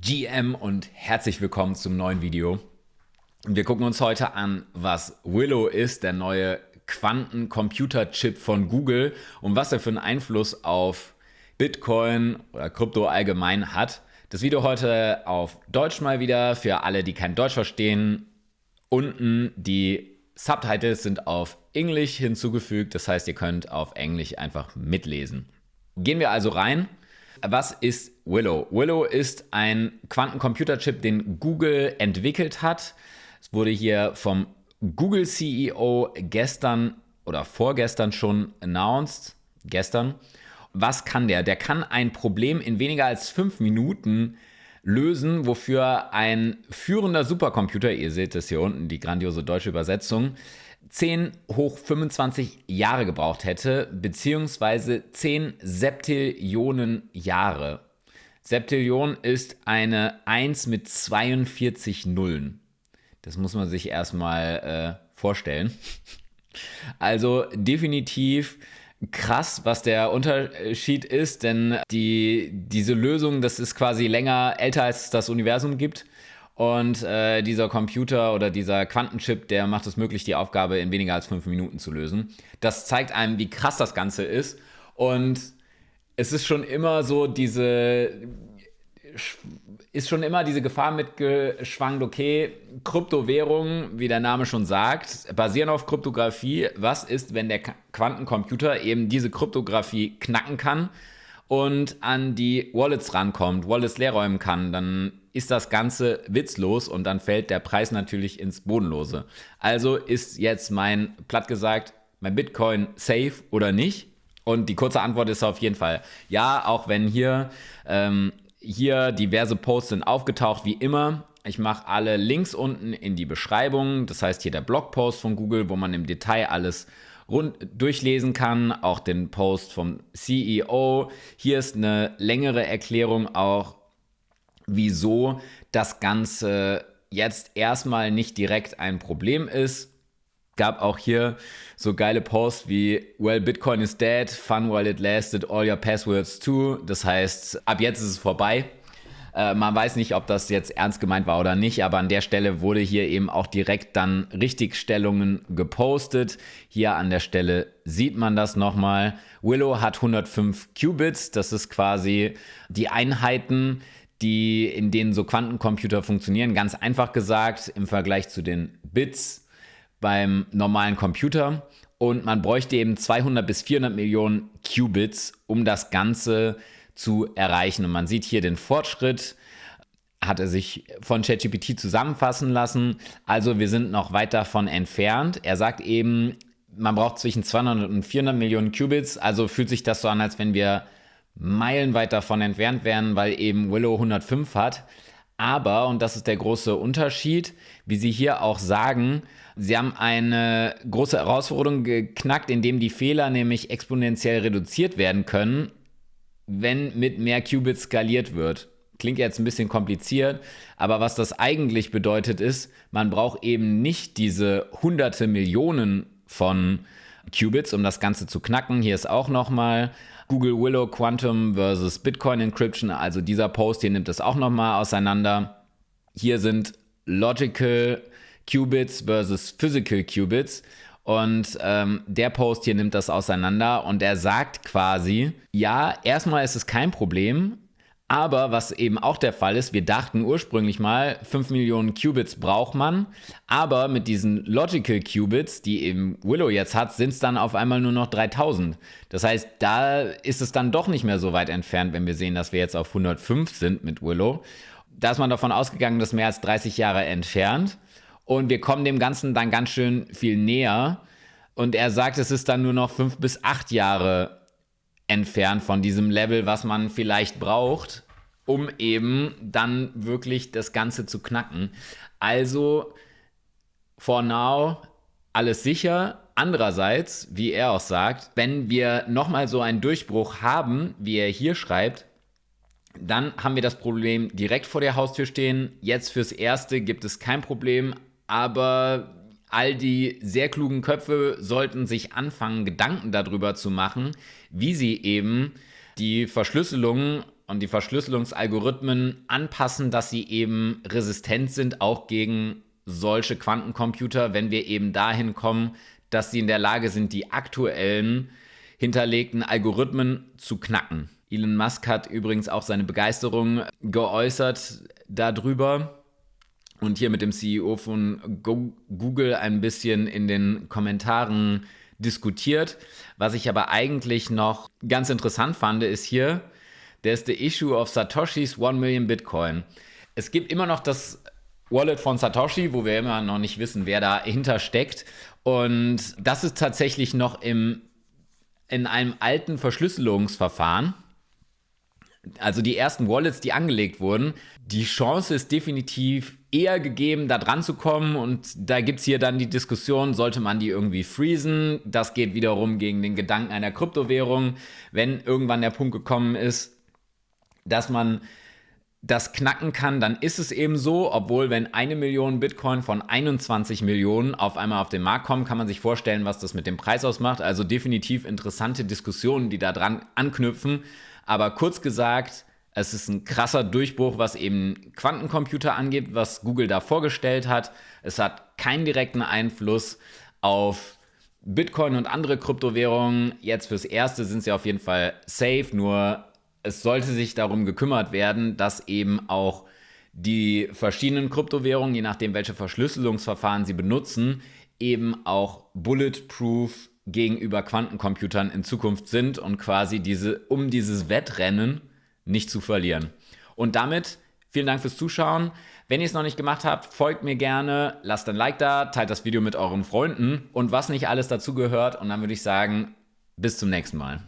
GM und herzlich willkommen zum neuen Video. Wir gucken uns heute an, was Willow ist, der neue Quantencomputerchip von Google und was er für einen Einfluss auf Bitcoin oder Krypto allgemein hat. Das Video heute auf Deutsch mal wieder, für alle, die kein Deutsch verstehen. Unten die Subtitles sind auf Englisch hinzugefügt, das heißt, ihr könnt auf Englisch einfach mitlesen. Gehen wir also rein. Was ist Willow? Willow ist ein Quantencomputerchip, den Google entwickelt hat. Es wurde hier vom Google CEO gestern oder vorgestern schon announced. Gestern. Was kann der? Der kann ein Problem in weniger als 5 Minuten lösen, wofür ein führender Supercomputer, ihr seht es hier unten, die grandiose deutsche Übersetzung, 10 hoch 25 Jahre gebraucht hätte, beziehungsweise 10 Septillionen Jahre. Septillion ist eine 1 mit 42 Nullen. Das muss man sich erstmal vorstellen. Also definitiv krass, was der Unterschied ist, denn diese Lösung, das ist quasi älter als es das Universum gibt. Und dieser Computer oder dieser Quantenchip, der macht es möglich, die Aufgabe in weniger als 5 Minuten zu lösen. Das zeigt einem, wie krass das Ganze ist. Und es ist schon immer so diese Gefahr mitgeschwankt, okay, Kryptowährungen, wie der Name schon sagt, basieren auf Kryptographie. Was ist, wenn der Quantencomputer eben diese Kryptographie knacken kann und an die Wallets rankommt, Wallets leerräumen kann, dann ist das Ganze witzlos und dann fällt der Preis natürlich ins Bodenlose. Also ist jetzt platt gesagt, mein Bitcoin safe oder nicht? Und die kurze Antwort ist auf jeden Fall ja, auch wenn hier diverse Posts sind aufgetaucht, wie immer. Ich mache alle Links unten in die Beschreibung. Das heißt hier der Blogpost von Google, wo man im Detail alles durchlesen kann. Auch den Post vom CEO. Hier ist eine längere Erklärung auch, wieso das Ganze jetzt erstmal nicht direkt ein Problem ist. Gab auch hier so geile Posts wie "Well, Bitcoin is dead, fun while it lasted, all your passwords too." Das heißt, ab jetzt ist es vorbei. Man weiß nicht, ob das jetzt ernst gemeint war oder nicht, aber an der Stelle wurde hier eben auch direkt dann Richtigstellungen gepostet. Hier an der Stelle sieht man das nochmal. Willow hat 105 Qubits, das ist quasi die Einheiten, in denen so Quantencomputer funktionieren. Ganz einfach gesagt, im Vergleich zu den Bits beim normalen Computer. Und man bräuchte eben 200 bis 400 Millionen Qubits, um das Ganze zu erreichen. Und man sieht hier den Fortschritt, hat er sich von ChatGPT zusammenfassen lassen. Also wir sind noch weit davon entfernt. Er sagt eben, man braucht zwischen 200 und 400 Millionen Qubits. Also fühlt sich das so an, als wenn wir meilenweit davon entfernt wären, weil eben Willow 105 hat. Aber, und das ist der große Unterschied, wie Sie hier auch sagen, Sie haben eine große Herausforderung geknackt, indem die Fehler nämlich exponentiell reduziert werden können, wenn mit mehr Qubits skaliert wird. Klingt jetzt ein bisschen kompliziert, aber was das eigentlich bedeutet ist, man braucht eben nicht diese hunderte Millionen von Qubits, um das Ganze zu knacken. Hier ist auch nochmal Google Willow Quantum versus Bitcoin Encryption, also dieser Post hier nimmt das auch nochmal auseinander. Hier sind Logical Qubits versus Physical Qubits und der Post hier nimmt das auseinander und er sagt quasi, ja, erstmal ist es kein Problem, aber was eben auch der Fall ist, wir dachten ursprünglich mal, 5 Millionen Qubits braucht man, aber mit diesen Logical Qubits, die eben Willow jetzt hat, sind es dann auf einmal nur noch 3000. Das heißt, da ist es dann doch nicht mehr so weit entfernt, wenn wir sehen, dass wir jetzt auf 105 sind mit Willow. Da ist man davon ausgegangen, dass mehr als 30 Jahre entfernt und wir kommen dem Ganzen dann ganz schön viel näher und er sagt, es ist dann nur noch 5 bis 8 Jahre entfernt von diesem Level, was man vielleicht braucht, um eben dann wirklich das Ganze zu knacken. Also, for now, alles sicher. Andererseits, wie er auch sagt, wenn wir nochmal so einen Durchbruch haben, wie er hier schreibt, dann haben wir das Problem direkt vor der Haustür stehen. Jetzt fürs Erste gibt es kein Problem, aber all die sehr klugen Köpfe sollten sich anfangen, Gedanken darüber zu machen, wie sie eben die Verschlüsselung und die Verschlüsselungsalgorithmen anpassen, dass sie eben resistent sind, auch gegen solche Quantencomputer, wenn wir eben dahin kommen, dass sie in der Lage sind, die aktuellen hinterlegten Algorithmen zu knacken. Elon Musk hat übrigens auch seine Begeisterung geäußert darüber und hier mit dem CEO von Google ein bisschen in den Kommentaren diskutiert. Was ich aber eigentlich noch ganz interessant fand, ist hier, there's the issue of Satoshis 1 Million Bitcoin. Es gibt immer noch das Wallet von Satoshi, wo wir immer noch nicht wissen, wer dahinter steckt. Und das ist tatsächlich noch in einem alten Verschlüsselungsverfahren. Also die ersten Wallets, die angelegt wurden, die Chance ist definitiv eher gegeben, da dran zu kommen. Und da gibt es hier dann die Diskussion, sollte man die irgendwie freezen? Das geht wiederum gegen den Gedanken einer Kryptowährung. Wenn irgendwann der Punkt gekommen ist, dass man das knacken kann, dann ist es eben so, obwohl wenn 1 Million Bitcoin von 21 Millionen auf einmal auf den Markt kommen, kann man sich vorstellen, was das mit dem Preis ausmacht. Also definitiv interessante Diskussionen, die da dran anknüpfen. Aber kurz gesagt, es ist ein krasser Durchbruch, was eben Quantencomputer angeht, was Google da vorgestellt hat. Es hat keinen direkten Einfluss auf Bitcoin und andere Kryptowährungen. Jetzt fürs Erste sind sie auf jeden Fall safe, nur es sollte sich darum gekümmert werden, dass eben auch die verschiedenen Kryptowährungen, je nachdem welche Verschlüsselungsverfahren sie benutzen, eben auch bulletproof gegenüber Quantencomputern in Zukunft sind und quasi dieses Wettrennen nicht zu verlieren. Und damit vielen Dank fürs Zuschauen. Wenn ihr es noch nicht gemacht habt, folgt mir gerne, lasst ein Like da, teilt das Video mit euren Freunden und was nicht alles dazu gehört. Und dann würde ich sagen, bis zum nächsten Mal.